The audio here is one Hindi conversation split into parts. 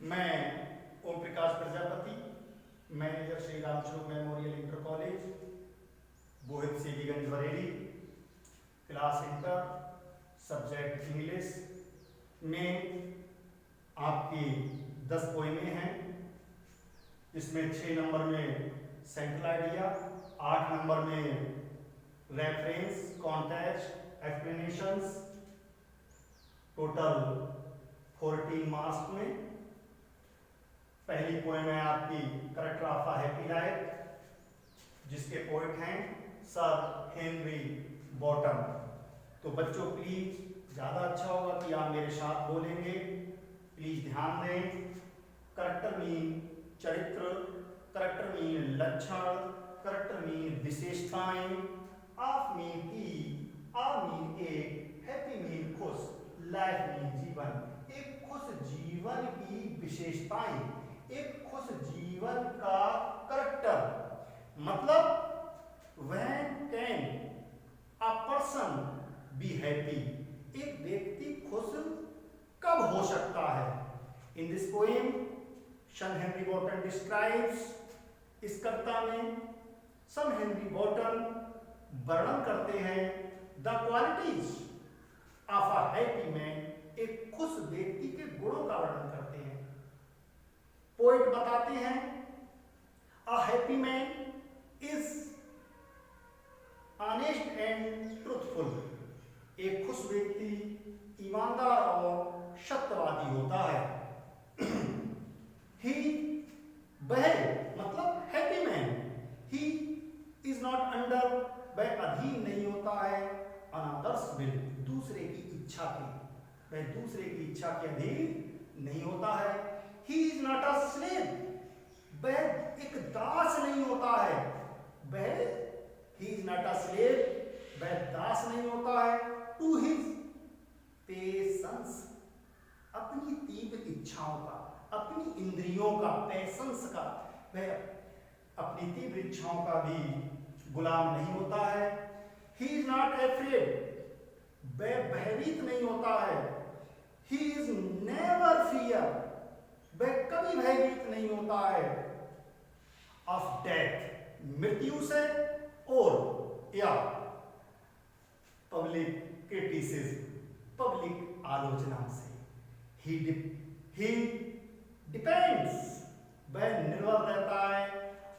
मैं Om Prakash Prajapati, manager Shri Ramchandra memorial inter college, Bohit Sidiganj Bareilly, class inter, subject English में आपकी 10 पोएमें हैं। इसमें 6 नंबर में सेंट्रल आइडिया, 8 नंबर में reference, context, explanations, total 14 marks में। पहली पोएम है आपकी character of a happy life, जिसके पोएट हैं सर हेनरी बॉटम। तो बच्चों प्लीज ज़्यादा अच्छा होगा कि आप मेरे साथ बोलेंगे, प्लीज ध्यान दें। करेक्टर मीन चरित्र, करेक्टर मीन लक्षण, करेक्टर मीन विशेषताएं, ऑफ मीन की, आ मीन एक, हैप्पी मीन खुश, लाइफ मीन जीवन, एक खुश जीवन की विशेषताएं, एक खुश जीवन का करेक्टर। मतलब when can a person be happy, एक व्यक्ति खुश कब हो सकता है। In this poem sir Henry Botton describes, इस कविता में सन हेनरी बॉटन वर्णन करते हैं the qualities of a happy man, एक खुश व्यक्ति के गुणों का वर्णन करते हैं। पोएट बताते हैं अ happy man is honest and truthful, एक खुश व्यक्ति ईमानदार और सत्यवादी होता है। ही वह मतलब happy man, he is not under, वह अधीन नहीं होता है अनदर्स विल, दूसरे की इच्छा के, वह दूसरे की इच्छा के अधीन नहीं होता है। He is not a slave, वह एक दास नहीं होता है, वह he is not a slave, वह दास नहीं होता है टू हिज पेशेंस, अपनी तीव्र इच्छाओं का, अपनी इंद्रियों का, पेशेंस का, वह अपनी तीव्र इच्छाओं का भी गुलाम नहीं होता है। ही इज नॉट एफ्रेड, वह भयभीत नहीं होता है। ही इज नेवर फियर, वह कभी भयभीत नहीं होता है ऑफ डेथ, मृत्यु से, और या पब्लिक क्रिटिसिज्म, पब्लिक आलोचना से। ही डिपेंड्स, वह निर्भर रहता है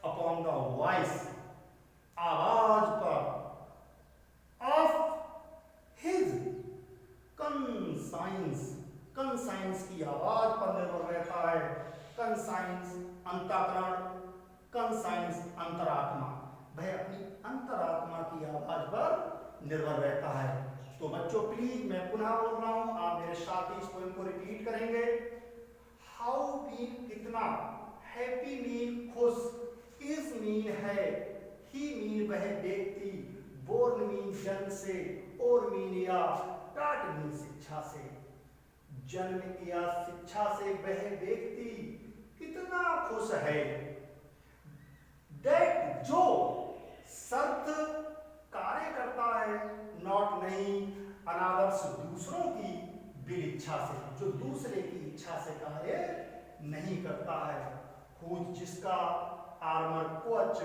अपॉन द वॉइस, आवाज पर, ऑफ हिज कंसाइंस, कंसाइंस की आवाज पर निर्भर रहता है। कंसाइंस अंतःकरण, कंसाइंस अंतरात्मा, वह अपनी अंतरात्मा की आवाज पर निर्भर रहता है। तो बच्चों प्लीज मैं पुनः बोल रहा हूं, आप मेरे साथ इस पोएम को रिपीट करेंगे। हाउ मीन कितना, हैप्पी मीन खुश, इज मीन है, ही मीन वह व्यक्ति, बोर्न मीन जन्म से, और मीन या, टाट मीन शिक्षा से, जन्म या शिक्षा से वह व्यक्ति कितना खुश है। दैट जो शर्त कार्य करता है, नॉट नहीं, अनादर्श दूसरों की बिल इच्छा से, जो दूसरे की इच्छा से कार्य नहीं करता है। खुद जिसका आर्मर कोच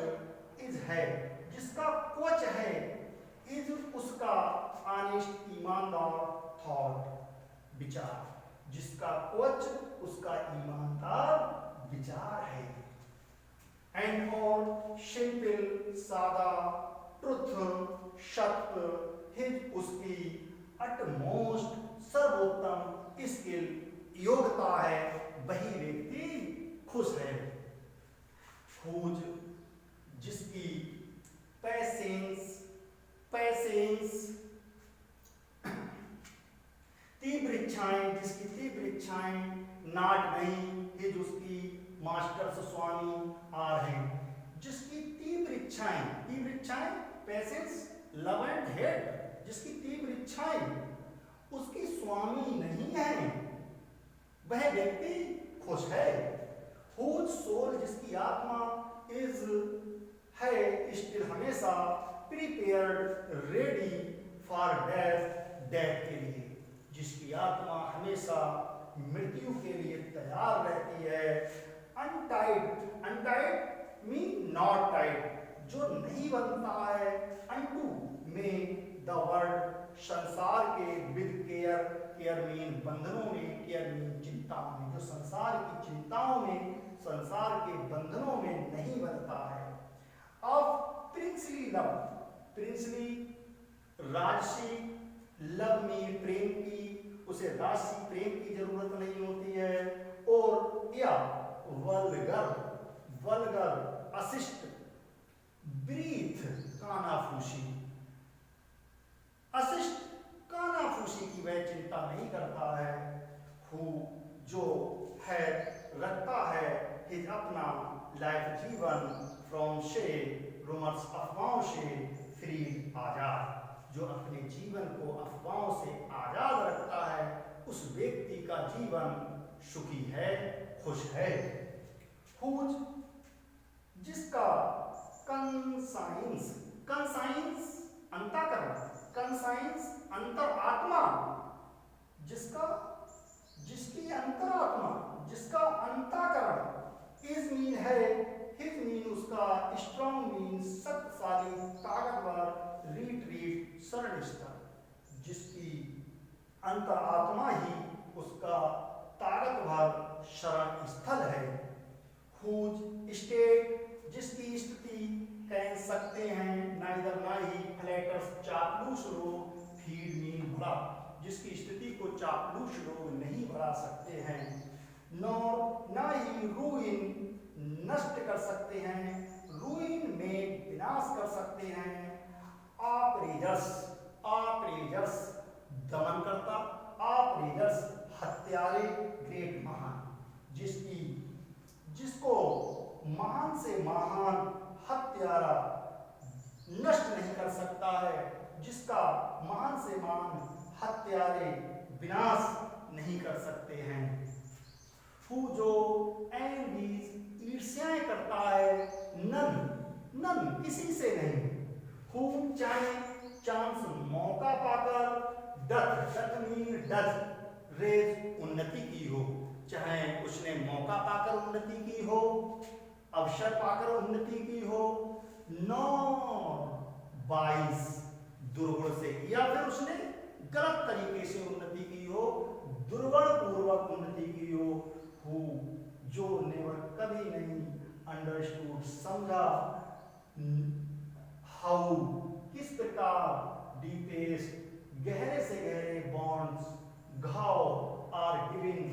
इज है, जिसका कोच है, इज उसका ऑनेस्ट ईमानदार थॉट विचार, जिसका कोच उसका ईमानदार विचार है। एंड और सिंपल सादा, ट्रुथ सत्य, हिज उसकी अटमोस्ट सर्वोत्तम स्किल योग्यता है, वही व्यक्ति खुश है। खोज जिसकी पैसेंस, पैसेंस तीव्र इच्छाएं, जिसकी तीव्र इच्छाएं, नाट नहीं, हिज उसकी मास्टर्स स्वामी आर हैं, जिसकी तीव्र इच्छाएं, तीव्र इच्छाएं पैसेंस लव एंड हेट, जिसकी तीव्र इच्छाएं उसकी स्वामी नहीं है, वह व्यक्ति खुश है। हुज सोल, जिसकी आत्मा, इज है स्टिल हमेशा, prepared ready for death, death के लिए, जिसकी आत्मा हमेशा मृत्यु के लिए तैयार रहती है। Untied, untied mean not Tide, जो नहीं बनता है। अनटू में द वर्ड संसार के, विद केयर, केयर मीन बंधनों में, केयर मीन चिंताओं में, जो संसार की चिंताओं में, संसार के बंधनों में नहीं बनता है। ऑफ प्रिंसली लव, प्रिंसली राजसी, लव मीन प्रेम की, उसे राजसी प्रेम की जरूरत नहीं होती है। और या वल्गर, वल्गर अशिष्ट, ब्रीथ कानाफूसी, अशिष्ट कानाफूसी की वह चिंता नहीं करता है। हु जो है रखता है हिज अपना लाइफ जीवन फ्रॉम शे रूमर्स, अफवाहों से फ्री आजाद, जो अपने जीवन को अफवाहों से आजाद रखता है उस व्यक्ति का जीवन सुखी है, खुश है। हुज जिसका कंसाइंस, कंसाइंस अंतःकरण, कंसाइंस अंतर आत्मा, जिसका, जिसकी अंतरात्मा, जिसका अंतःकरण, इज मीन है, हिज मीन उसका, स्ट्रॉन्ग मीन शक्तिशाली, ताकतवर, रीट शरणस्थ, जिसकी अंतरात्मा ही उसका ताकतवर शरण स्थल है। हुज स्टेट जिसकी स्थिति, कह सकते हैं नाइदर ना ही, फ्लैटर्स चापलूस रोग, फीड मीन भरा, जिसकी स्थिति को चापलूस रोग नहीं बढ़ा सकते हैं। नॉर ना ही रूइन नष्ट कर सकते हैं, रूइन में विनाश कर सकते हैं। आप्रेजस, आप्रेजस दमन करता, आप्रेजस हत्यारे, ग्रेट महान, जिसकी, जिसको महान से महान हत्यारा नष्ट नहीं कर सकता है, जिसका महान से महान हत्यारे विनाश नहीं कर सकते हैं। हु जो एनवीज ईर्ष्याएं करता है, नन, नन किसी से नहीं। हु चाहे चांस मौका पाकर, डथ, डथ मीन डथ रेज उन्नति की हो, चाहे उसने मौका पाकर उन्नति की हो, अवसर पाकर उन्नति की हो। नॉर बाइस दुर्गुण से, या फिर उसने गलत तरीके से उन्नति की हो, दुर्गुण पूर्वक उन्नति की हो। हु जो नेवर कभी नहीं अंडरस्टूड समझा, हाउ किस प्रकार, डीपेस्ट गहरे से गहरे बॉन्ड्स घाव आर गिविंग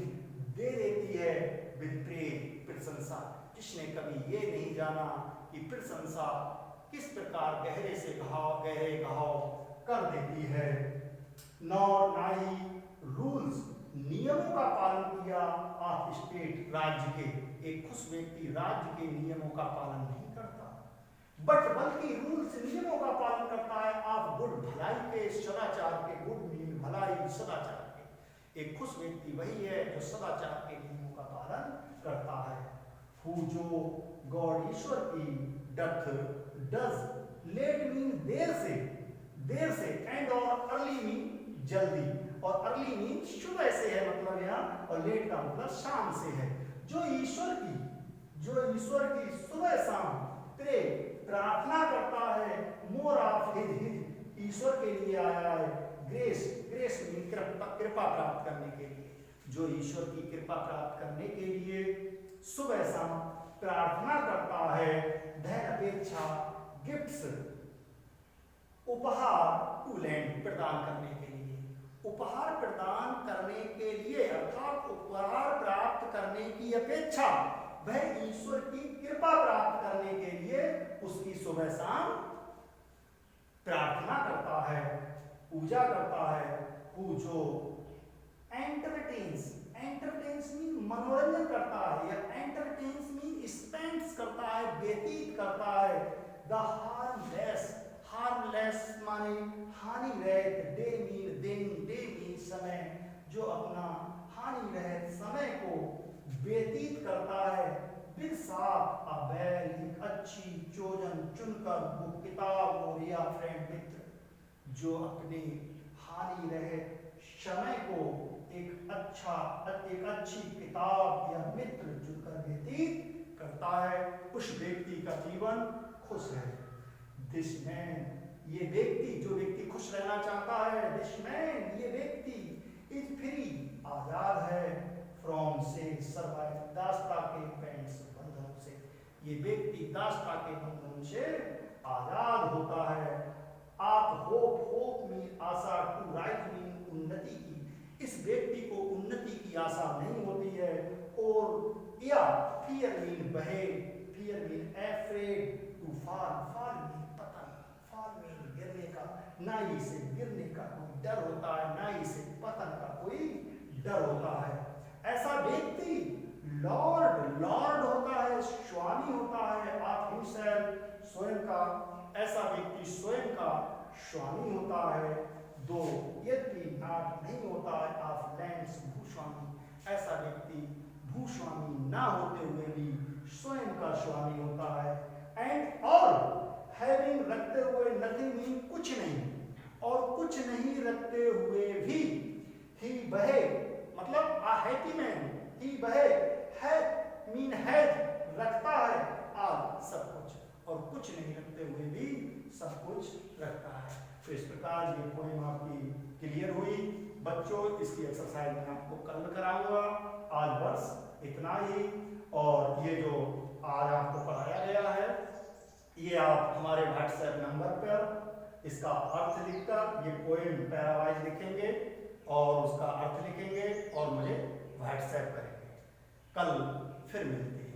दे देती है, विद प्रेम प्रशंसा, जिसने कभी ये नहीं जाना कि प्रशंसा किस प्रकार गहरे से घाव, गहरे घाव कर देती है। नॉर ना ही रूल्स नियमों का पालन किया ऑफ स्टेट, राज्य के, एक खुश व्यक्ति राज्य के नियमों का पालन नहीं करता, बट बल्कि रूल्स नियमों का पालन करता है ऑफ गुड, भलाई के, सदाचार के, गुड मीन भलाई सदाचार के। एक खुश व्यक्ति वही है जो सदाचार के नियमों का पालन करता है। हु जो गॉड ईश्वर की, डथ डज, लेट मीन देर से, देर से, एंड और अर्ली मीन जल्दी, और अर्ली मीन सुबह से है मतलब यहाँ, और लेट का मतलब शाम से है। जो ईश्वर की, जो ईश्वर की सुबह शाम प्रे प्रार्थना करता है, मोर ऑफ हिज, हिज ईश्वर के लिए आया है, ग्रेस, ग्रेस मीन कृपा प्राप्त करने के लिए, जो ईश्वर की कृपा प्राप्त करने के लिए सुबह शाम प्रार्थना करता है। धन अपेक्षा गिफ्ट्स उपहार टू लैंड प्रदान करने के लिए, उपहार प्रदान करने के लिए अर्थात उपहार प्राप्त करने की अपेक्षा वह ईश्वर की कृपा प्राप्त करने के लिए उसकी सुबह शाम प्रार्थना करता है, पूजा करता है। हु जो एंटरटेन्स, एंटरटेन्स मीन मनोरंजन करता है, या एंटरटेन्स मीन स्पेंड्स करता है, व्यतीत करता है। द हार्मलेस, हार्मलेस माने हानि रहित, डे मीन दिन, डे मीन समय, जो अपना हानि रहित समय को व्यतीत करता है। विद साथ एक अच्छी चोजन चुनकर, वो किताब और या फ्रेंड मित्र, जो अपने हानि रहित समय को एक अच्छा एक अच्छी किताब या मित्र जुड़कर व्यतीत करता है, उस व्यक्ति का जीवन खुश है। दिस मैन, ये व्यक्ति, जो व्यक्ति खुश रहना चाहता है, दिस मैन, ये व्यक्ति इज फ्री, आजाद है, फ्रॉम से सर्वाइव, दासता के पैंट्स बंधन से, ये व्यक्ति दासता के बंधन से आजाद होता है। आप होप मीन आशा, टू राइट मीन उन्नति की, इस व्यक्ति को उन्नति की आशा नहीं होती है। और या फियर मीन बहे, fear mean afraid, to fall, fall mean पतन, फॉल मीन गिरने का, नाई से गिरने का कोई डर होता है, नाई से पतन का कोई डर होता है। ऐसा व्यक्ति लॉर्ड होता है, स्वामी होता है, ऑफ हिमसेल्फ, स्वयं का, ऐसा व्यक्ति स्वयं का स्वामी होता है। दो यद्यपि नॉट, नहीं होता है, ऑफ लैंड्स, भूस्वामी, ऐसा व्यक्ति भूस्वामी ना होते हुए भी स्वयं का स्वामी होता है। एंड और हैविंग, रखते हुए, नथिंग मीन कुछ नहीं, और कुछ नहीं रखते हुए भी, ही बहे मतलब आ हैप्पी मैन, ही बहे, हैव मीन हैज, रखता है, और सब कुछ, और कुछ नहीं रखते हुए भी सब कुछ रखता है। तो इस प्रकार ये पोएम आपकी क्लियर हुई बच्चों। इसकी एक्सरसाइज मैं आपको कल कराऊंगा। आज बस इतना ही। और ये जो आज आपको पढ़ाया गया है, ये आप हमारे व्हाट्सएप नंबर पर इसका अर्थ लिखकर, ये पोएम पैरावाइज लिखेंगे और उसका अर्थ लिखेंगे और मुझे व्हाट्सएप करेंगे। कल फिर मिलते हैं।